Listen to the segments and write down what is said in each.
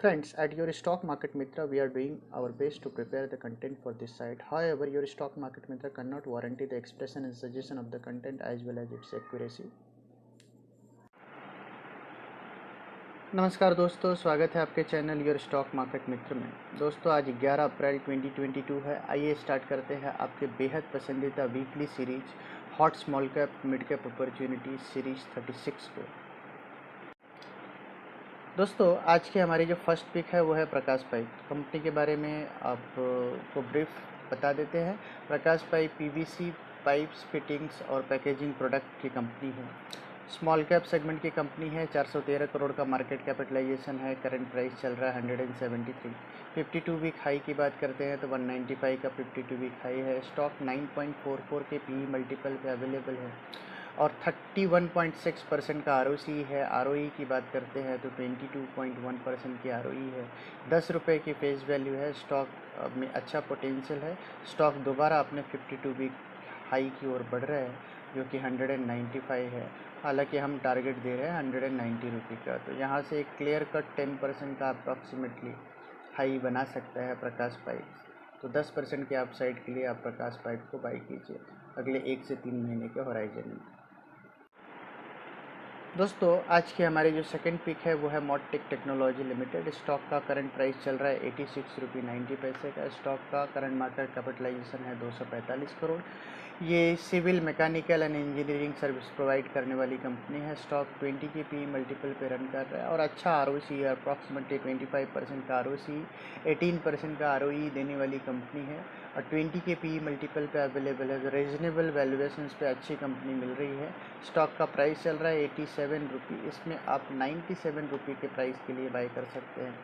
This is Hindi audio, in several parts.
Friends, at your Stock Market Mitra, we are doing our best to prepare the content for this site. However, your Stock Market Mitra cannot guarantee the expression and suggestion of the content as well as its accuracy. नमस्कार दोस्तों, स्वागत है आपके चैनल योर स्टॉक मार्केट मित्र में। दोस्तों, आज 11 अप्रैल 2022 है। आइए स्टार्ट करते हैं आपके बेहद पसंदीदा weekly series hot small cap mid cap opportunity series 36 को। दोस्तों, आज की हमारी जो फर्स्ट पिक है वो है प्रकाश पाइप कंपनी के बारे में आपको ब्रीफ बता देते हैं। प्रकाश पाइप पीवीसी पाइप्स फिटिंग्स और पैकेजिंग प्रोडक्ट की कंपनी है। स्मॉल कैप सेगमेंट की कंपनी है। 413 करोड़ का मार्केट कैपिटलाइजेशन है। करंट प्राइस चल रहा है 173। 52 वीक हाई की बात करते हैं तो 195 का 52 वीक हाई है। स्टॉक 9.44 के पी मल्टीपल पे अवेलेबल है और 31.6% का आरओसी है। आरओई की बात करते हैं तो 22.1% की आरओई है। 10 रुपये की फेस वैल्यू है। स्टॉक में अच्छा पोटेंशियल है। स्टॉक दोबारा अपने 52 वीक हाई की ओर बढ़ रहा है जो कि 195 है। हालांकि हम टारगेट दे रहे हैं 190 रुपये का, तो यहाँ से एक क्लियर कट 10% का अप्रॉक्सीमेटली हाई बना सकता है प्रकाश पाइप। तो 10% के अपसाइड के लिए आप प्रकाश पाइप को बाई कीजिए अगले 1 से 3 महीने के होराइजन में। दोस्तों, आज की हमारी जो सेकंड पिक है वो है मॉडटेक टेक्नोलॉजी लिमिटेड। स्टॉक का करंट प्राइस चल रहा है 86 रुपये 90 पैसे का। स्टॉक का करंट मार्केट कैपिटलाइजेशन है 245 करोड़। ये civil mechanical and engineering service provide करने वाली कंपनी है। स्टॉक 20 के पी मल्टीपल पे रन कर रहा है और अच्छा आरओसी है। अप्रॉक्सीमेटली 25% का आरओसी, 18% का आरओई देने वाली कंपनी है और 20 के पी मल्टीपल पे अवेलेबल है। रीजनेबल वैल्यूएशंस पे अच्छी कंपनी मिल रही है। स्टॉक का प्राइस चल रहा है 87 रुपये। इसमें आप 97 रुपये के प्राइस के लिए बाय कर सकते हैं।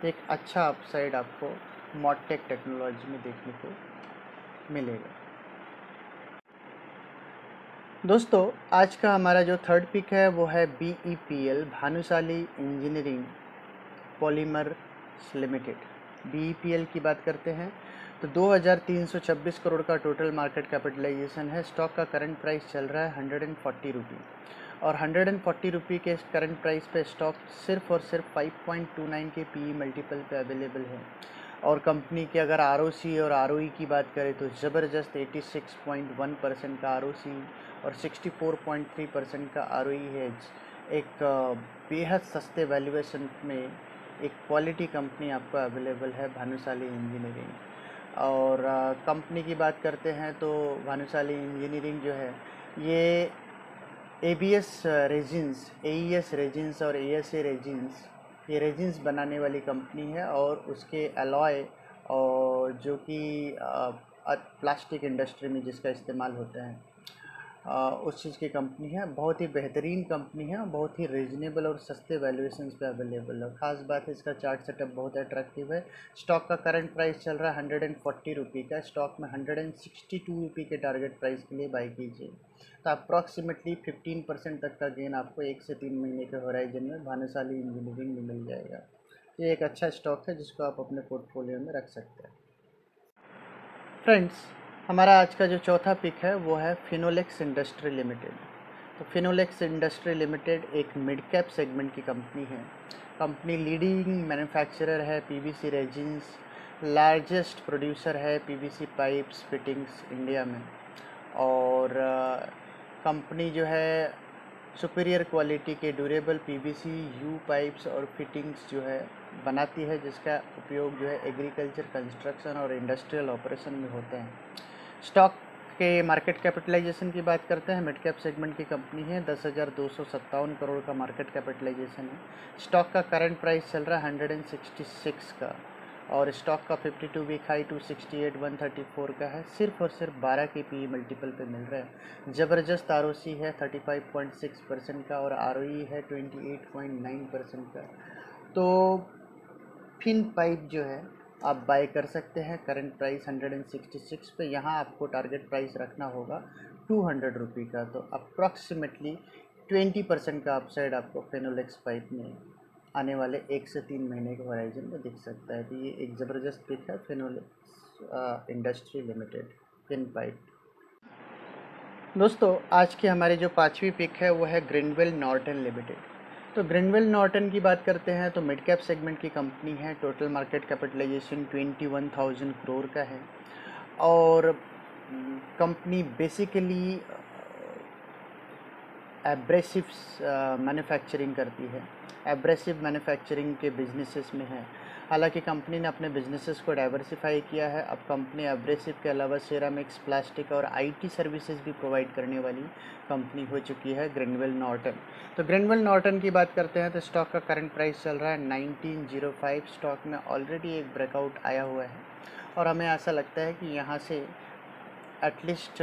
तो एक अच्छा अपसाइड आपको मॉडटेक टेक्नोलॉजी में देखने को मिलेगा। दोस्तों, आज का हमारा जो थर्ड पिक है वो है BEPL Bhanushali engineering polymers limited. BEPL की बात करते हैं तो 2326 करोड़ का टोटल मार्केट कैपिटलाइजेशन है। स्टॉक का करंट प्राइस चल रहा है 140 रुपये और 140 रुपये के करंट प्राइस पे स्टॉक सिर्फ और सिर्फ 5.29 के PE मल्टीपल पे अवेलेबल है। और कंपनी के अगर आरओसी और आरओई की बात करें तो ज़बरदस्त 86.1% का आरओसी और 64.3% का आरओई है। एक बेहद सस्ते वैल्यूएशन में एक क्वालिटी कंपनी आपको अवेलेबल है भानुशाली इंजीनियरिंग। और कंपनी की बात करते हैं तो भानुशाली इंजीनियरिंग जो है ये ABS रेजिन्स, AES रेजिन्स और ASA रेजिन्स, ये रेजिन्स बनाने वाली कंपनी है और उसके अलॉय और जो कि प्लास्टिक इंडस्ट्री में जिसका इस्तेमाल होता है उस चीज़ की कंपनी है। बहुत ही बेहतरीन कंपनी है और बहुत ही रीजनेबल और सस्ते वैल्यूएशंस पे अवेलेबल है। ख़ास बात है इसका चार्ट सेटअप बहुत अट्रैक्टिव है। स्टॉक का करंट प्राइस चल रहा है 140 रुपये का। स्टॉक में 162 रुपये के टारगेट प्राइस के लिए बाई कीजिए तो अप्रॉक्सीमेटली 15% तक का गेन आपको 1 से 3 महीने के होराइजन में भानुशाली इंजीनियरिंग में मिल जाएगा। ये एक अच्छा स्टॉक है जिसको आप अपने पोर्टफोलियो में रख सकते हैं। फ्रेंड्स, हमारा आज का जो चौथा पिक है वो है फिनोलेक्स इंडस्ट्री लिमिटेड। तो फिनोलेक्स इंडस्ट्री लिमिटेड एक मिड कैप सेगमेंट की कंपनी है। कंपनी लीडिंग मैन्युफैक्चरर है पीवीसी रेजिन्स, लार्जेस्ट प्रोड्यूसर है पीवीसी पाइप्स फिटिंग्स इंडिया में। और कंपनी जो है सुपीरियर क्वालिटी के ड्यूरेबल पीवीसी यू पाइप्स और फिटिंग्स जो है बनाती है, जिसका उपयोग जो है एग्रीकल्चर, कंस्ट्रक्शन और इंडस्ट्रियल ऑपरेशन में होते हैं। स्टॉक के मार्केट कैपिटलाइजेशन की बात करते हैं। मिड कैप सेगमेंट की कंपनी है। 10,257 करोड़ का मार्केट कैपिटलाइजेशन है। स्टॉक का करंट प्राइस चल रहा है 166 का और स्टॉक का 52 वीक हाई 268 134 का है। सिर्फ और सिर्फ 12 के PE मल्टीपल पे मिल रहा है। ज़बरदस्त आरओसी है 35.6% का और आरओई है 28.9% का। तो फिन पाइप जो है आप बाय कर सकते हैं। करंट प्राइस 166 पे। यहाँ आपको टारगेट प्राइस रखना होगा 200 रुपये का। तो अप्रॉक्सीमेटली 20% का अपसाइड आपको फिनोलेक्स पाइप में आने वाले 1 से 3 महीने के होराइजन में दिख सकता है। तो ये एक ज़बरदस्त पिक है Finolex industry limited fin pipe. दोस्तों, आज की हमारी जो पांचवी पिक है वो है ग्रीनवेल नॉर्टन लिमिटेड। तो ग्रिंडवेल नॉर्टन की बात करते हैं तो मिड कैप सेगमेंट की कंपनी है। टोटल मार्केट कैपिटलाइजेशन 21,000 करोड़ का है और कंपनी बेसिकली एब्रेसिव मैन्युफैक्चरिंग करती है। एब्रेसिव मैन्युफैक्चरिंग के बिजनेसेस में है। हालांकि कंपनी ने अपने बिजनेसेस को डाइवर्सिफाई किया है। अब कंपनी एब्रेसिव के अलावा सेरामिक्स, प्लास्टिक और आईटी सर्विसेज भी प्रोवाइड करने वाली कंपनी हो चुकी है ग्रिंडवेल नॉर्टन। तो ग्रिंडवेल नॉर्टन की बात करते हैं तो स्टॉक का करंट प्राइस चल रहा है 1905। स्टॉक में ऑलरेडी एक ब्रेकआउट आया हुआ है और हमें ऐसा लगता है कि यहाँ से एटलीस्ट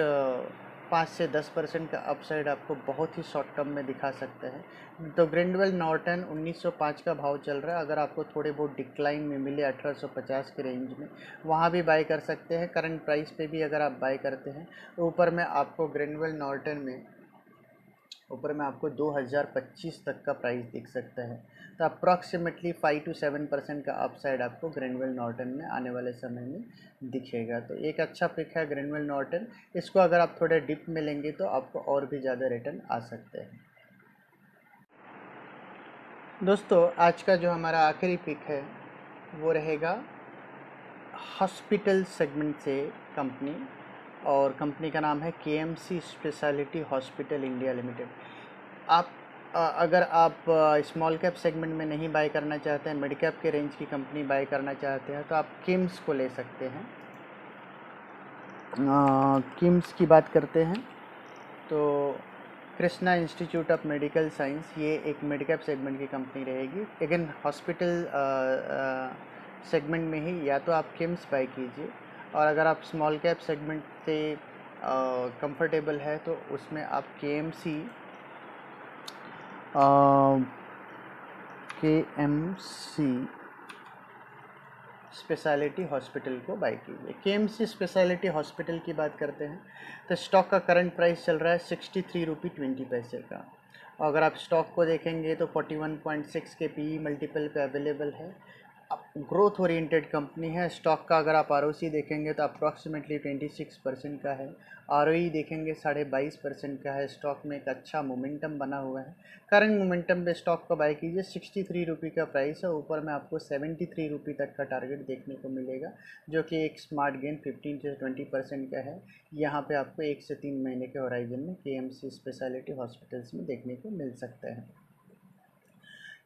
5 से 10% का अपसाइड आपको बहुत ही शॉर्ट टर्म में दिखा सकता है। तो ग्रिंडवेल नॉर्टन 1905 का भाव चल रहा है। अगर आपको थोड़े बहुत डिक्लाइन में मिले 1850 के रेंज में, वहाँ भी बाय कर सकते हैं। करंट प्राइस पे भी अगर आप बाय करते हैं ऊपर में आपको ग्रिंडवेल नॉर्टन में 2025 तक का प्राइस दिख सकता है। तो अप्रॉक्सीमेटली 5 to 7% का अपसाइड आपको ग्रिंडवेल नॉर्टन में आने वाले समय में दिखेगा। तो एक अच्छा पिक है ग्रिंडवेल नॉर्टन। इसको अगर आप थोड़े डिप में लेंगे तो आपको और भी ज़्यादा रिटर्न आ सकते हैं। दोस्तों आज का जो हमारा आखिरी पिक है वो रहेगा हॉस्पिटल सेगमेंट से कंपनी, और कंपनी का नाम है KMC speciality hospital India limited. आप अगर आप स्मॉल कैप सेगमेंट में नहीं बाय करना चाहते हैं, मिड कैप के रेंज की कंपनी बाय करना चाहते हैं तो आप किम्स को ले सकते हैं। किम्स की बात करते हैं तो Krishna institute of medical science, ये एक मिड कैप सेगमेंट की कंपनी रहेगी। अगेन हॉस्पिटल सेगमेंट में ही या तो आप किम्स बाय कीजिए, और अगर आप स्मॉल कैप सेगमेंट से कंफर्टेबल है तो उसमें आप केएमसी स्पेशलिटी हॉस्पिटल को बाय कीजिए। केएमसी स्पेशलिटी हॉस्पिटल की बात करते हैं तो स्टॉक का करंट प्राइस चल रहा है 63 रुपये 20 पैसे का। और अगर आप स्टॉक को देखेंगे तो 41.6 के पीई मल्टीपल पे अवेलेबल है। अब ग्रोथ ओरिएंटेड कंपनी है। स्टॉक का अगर आप आरओसी देखेंगे तो अप्रॉक्सीमेटली 26% का है। आरओई देखेंगे 22.5% का है। स्टॉक में एक अच्छा मोमेंटम बना हुआ है। करंट मोमेंटम पे स्टॉक को बाय कीजिए। 63 रुपये का प्राइस है। ऊपर में आपको 73 रुपये तक का टारगेट देखने को मिलेगा, जो कि एक स्मार्ट गेन 15 से 20% का है। यहाँ पे आपको 1 से 3 महीने के होराइजन में केएमसी स्पेशलिटी हॉस्पिटल्स में देखने को मिल सकता है।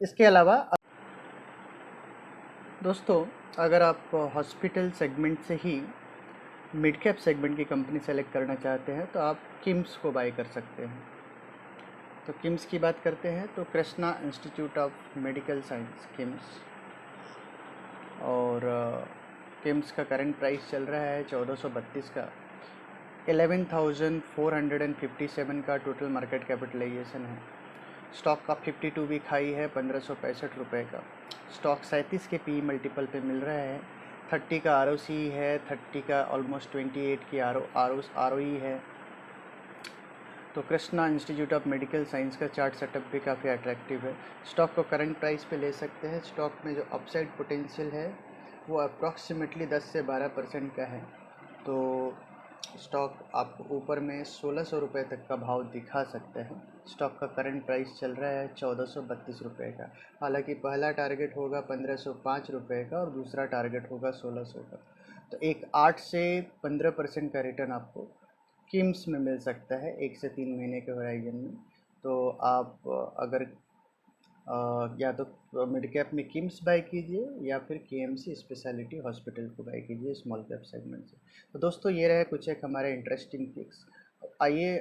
इसके अलावा दोस्तों अगर आप हॉस्पिटल सेगमेंट से ही मिड कैप सेगमेंट की कंपनी सेलेक्ट करना चाहते हैं तो आप किम्स को बाय कर सकते हैं। तो किम्स की बात करते हैं तो Krishna institute of medical science KIMS, और किम्स का करंट प्राइस चल रहा है 1432 का। 11,457 का टोटल मार्केट कैपिटलाइजेशन है। स्टॉक का 52 वीक हाई है 1565 रुपये का। स्टॉक 37 के पी मल्टीपल पे मिल रहा है। 30 का आरओसी है, 30 का ऑलमोस्ट 28 की आरओई है। तो Krishna institute of medical science का चार्ट सेटअप भी काफ़ी अट्रैक्टिव है। स्टॉक को करंट प्राइस पे ले सकते हैं। स्टॉक में जो अपसाइड पोटेंशियल है वो अप्रॉक्सीमेटली 10 से 12% का है। तो स्टॉक आपको ऊपर में 1600 रुपये तक का भाव दिखा सकता है। स्टॉक का करंट प्राइस चल रहा है 1432 रुपये का। हालांकि पहला टारगेट होगा 1505 रुपये का और दूसरा टारगेट होगा 1600 का। तो एक 8 से 15% का रिटर्न आपको किम्स में मिल सकता है 1 से 3 महीने के होराइजन में। तो आप अगर या तो मिड कैप में किम्स बाय कीजिए या फिर केएमसी स्पेशलिटी हॉस्पिटल को बाय कीजिए स्मॉल कैप सेगमेंट से। तो दोस्तों ये रहे कुछ एक हमारे इंटरेस्टिंग पिक्स। आइए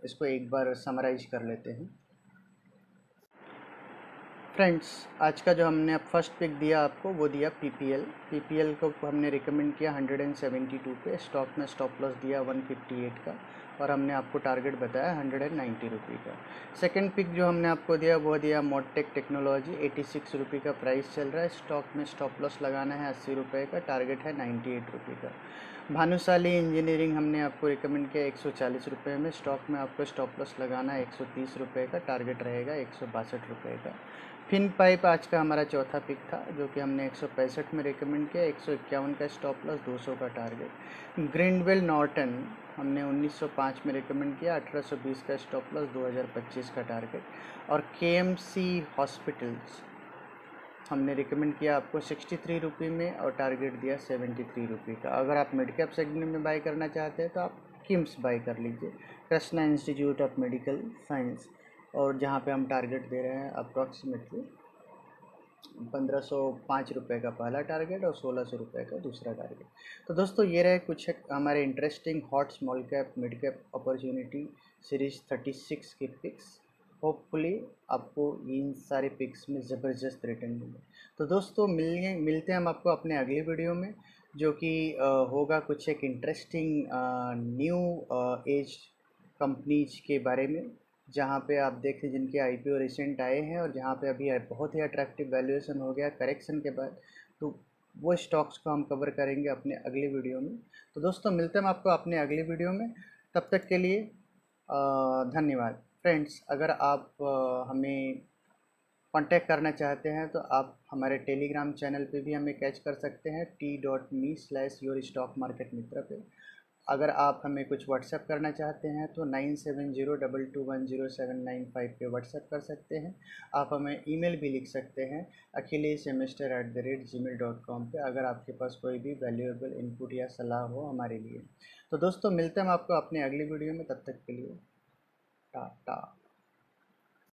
इसको एक बार समराइज कर लेते हैं। फ्रेंड्स आज का जो हमने अब फर्स्ट पिक दिया आपको वो दिया पीपीएल को हमने रिकमेंड किया 172 पे। स्टॉक में स्टॉप लॉस दिया 158 का और हमने आपको टारगेट बताया 190 रुपये का। सेकंड पिक जो हमने आपको दिया वो दिया मोटेक टेक्नोलॉजी, 86 रुपये का प्राइस चल रहा है। स्टॉक में स्टॉप लॉस लगाना है 80 रुपये का, टारगेट है 98 रुपये का। भानुशाली इंजीनियरिंग हमने आपको रिकमेंड किया 140 रुपये में। स्टॉक में आपको स्टॉप लॉस लगाना है 130 रुपये का, टारगेट रहेगा 162 रुपये का। फिन पाइप आज का हमारा चौथा पिक था जो कि हमने 165 में रिकमेंड किया, 151 का स्टॉप लॉस, 200 का टारगेट। ग्रिंडवेल नॉर्टन हमने 1905 में रिकमेंड किया, 1820 का स्टॉप लॉस, 2025 का टारगेट। और KMC हॉस्पिटल्स हमने रिकमेंड किया आपको 63 रुपये में और टारगेट दिया 73 रुपये का। अगर आप मिड कैप सेगमेंट में बाई करना चाहते हैं तो आप किम्स बाई कर लीजिए, Krishna institute of medical science, और जहाँ पे हम टारगेट दे रहे हैं अप्रॉक्सीमेटली 1505 रुपये का पहला टारगेट और 1600 रुपये का दूसरा टारगेट। तो दोस्तों ये रहे कुछ हमारे interesting hot small cap mid cap opportunity series 36 के पिक्स। होपफुली आपको इन सारे पिक्स में ज़बरदस्त रिटर्न मिले। तो दोस्तों मिलते हैं हम आपको अपने अगले वीडियो में, जो कि होगा कुछ एक इंटरेस्टिंग न्यू एज कंपनीज के बारे में, जहाँ पे आप देखें जिनके IPO रिसेंट आए हैं और जहाँ पे अभी बहुत ही अट्रैक्टिव वैल्यूएशन हो गया करेक्शन के बाद। तो वो स्टॉक्स को हम कवर करेंगे अपने अगले वीडियो में। तो दोस्तों मिलते हैं हम आपको अपने अगले वीडियो में, तब तक के लिए धन्यवाद। फ्रेंड्स, अगर आप हमें कांटेक्ट करना चाहते हैं तो आप हमारे टेलीग्राम चैनल पे भी हमें कैच कर सकते हैं, t.me/yourstockmarketmitra पे। अगर आप हमें कुछ व्हाट्सएप करना चाहते हैं तो 9702210795 पे व्हाट्सएप कर सकते हैं। आप हमें ईमेल भी लिख सकते हैं akhilesemester@gmail.com पे, अगर आपके पास कोई भी वैल्यूएबल इनपुट या सलाह हो हमारे लिए। तो दोस्तों मिलते हैं हम आपको अपने अगली वीडियो में, तब तक के लिए टाटा।